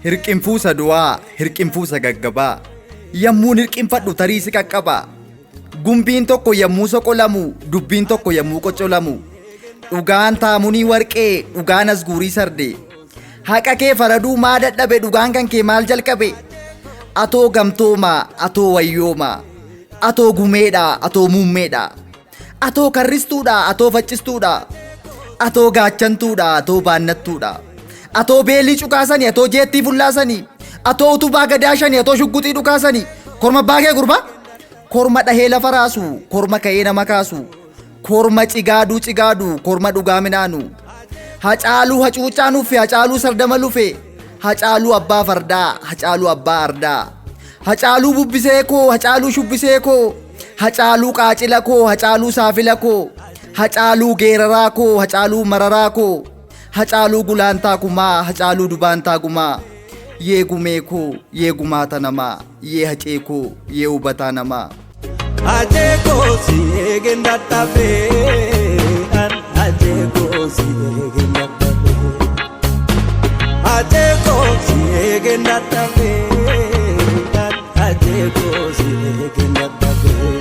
Hirqinfuusa du'aa, hirqinfuusa gaggabaa, yammuun hirqinfadhu tarii si qaqqaba. Gumbiin tokko yammuu soqolamu, dubbiin tokko yammuu qocolamu. Dhugaan taamunii warqee, dhugaan asguurii sardee. Haqa kee faraduu maa dadhabe, dhugaan kan kee maal jalqabe? Atoo gamtoomaa, atoo wayyoomaa, atoo gumeedha, atoo muummeedha, atoo karristuudha, atoo faccistuudha, atoo gaachantuudha, atoo baannattuudha, atoo beelii cukaasanii, atoo jeettii fullaasanii, atoo utubaa gadaashanii, atoo shugguxii dhukaasanii. Korma baakee gurbaa, korma dhahee lafa raasu, korma ka'ee nama kaasu, korma cigaaduu, korma dhugaa minaanu. Hacaaluu hacuucaa nufe, hacaaluu sardama lufe, hacaaluu abbaa fardaa, hacaaluu abbaa ardaa, hacaaluu bubbisee koo, hacaaluu shubbisee koo, hacaaluu qaacila koo, hacaaluu saafila koo, hacaaluu geeraraa koo, hacaaluu mararaa koo, hacaaluu gulaantaa kumaa, hacaaluu dubaantaa gumaa. Yee gumee koo, yee gumaata namaa, yee hacee koo, yee hubataa namaa. Hacee koo si eegeen dadhabee, hacee koo si eegeen dadhabee, hacee koo si eegeen dadhabee, hacee koo si eegeen dadhabee.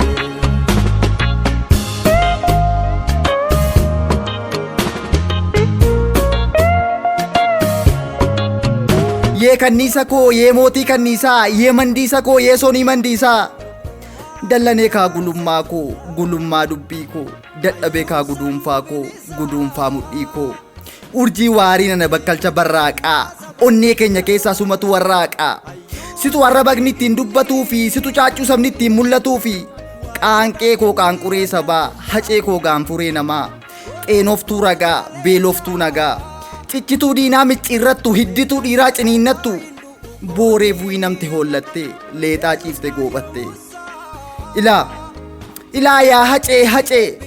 Yee kanniisa koo, yee mootii kanniisaa, yee mandiisa koo, yee soonii mandiisaa. Dallanee kaa gulummaa koo, gulummaa dubbii koo, dadhabee kaa guduunfaa koo, guduunfaa mudhii koo. Urjii waarii nana bakkalcha barraaqaa, onnee keenya keessaa sumatu warraaqaa. Situ warra baqni ittiin dubbatuu fi situ caachuu sabni ittiin mul'atuu fi qaanqee koo qaanquree sabaa, hacee koo gaanfuree namaa, xeenoftuu ragaa, beeloftuu nagaa. Ciccituu diinaa micciirrattu, hiddituu dhiiraa ciniinnattu, booree bu'ii namti hoollatte, leexaa ciifte goobatte. Ilaa yaa hacee,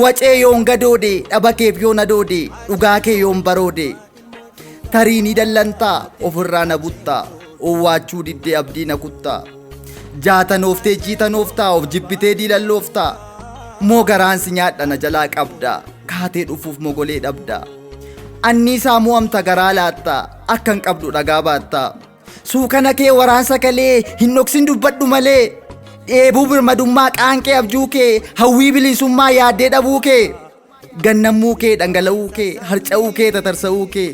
wacee yoon gadoode, dhaba keef yoon adoode, dhugaa kee yoon baroode. Tarii ni dallantaa, ofirraa na buttaa, owwaachuu diddee abdii na kuttaa. Jaatanooftee jiitanooftaa, of jibbitee diilallooftaa. Moo garaansi nyaadha na jalaa qabda, kaatee dhufuuf mogolee dhabda. Anniisaa mo'amta garaa laatta, akkan qabdu dhagaa baatta. Suukana kee waraansa kalee, hin dhoksin dubbadhu malee. Dheebuu birmadummaa qaanqee abjuu kee, hawwii bilisummaa yaaddee dhabuu kee. Gannammuu kee dhangala'uu kee, harca'uu kee tatarsa'uu kee.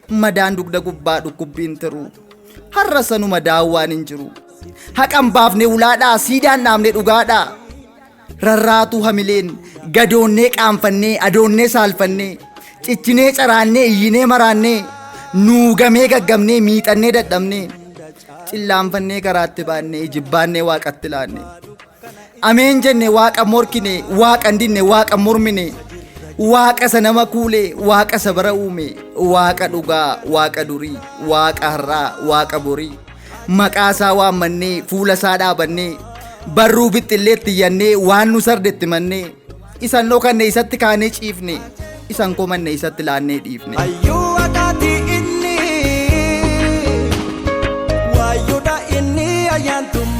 Madaan dugda gubbaa dhukkubbiin tiru, har'a sanuma daawwaan hin jiru. Haqan baafne ulaadhaa, siidaan dhaabne dhugaadhaa. Rarraatuu hamileen, gadoonnee qaanfannee, adoonnee saalfannee. Cicchinee caraannee, iyyinee maraannee, nuugamee gaggabnee, miixannee dadhabnee. Cillaanfannee karaatti baannee, jibbaannee waaqatti laanne. Ameen jenne waaqa morkine, waaqa dinne, waaqa mormine. Waaqa isa nama kuule, waaqa isa bara uume, waaqa dhugaa, waaqa durii, waaqa har'aa, waaqa borii. Maqaa isaa waammannee, fuula isaa dhaabannee, barruu bixxilleetti iyyannee, waan nu sardetti mannee. Isan dhokanne isatti kaanee ciifne, isan komanne isatti laannee dhiifne. Hayyuu adaati inni, wayyuudha inni ayyaantummaa.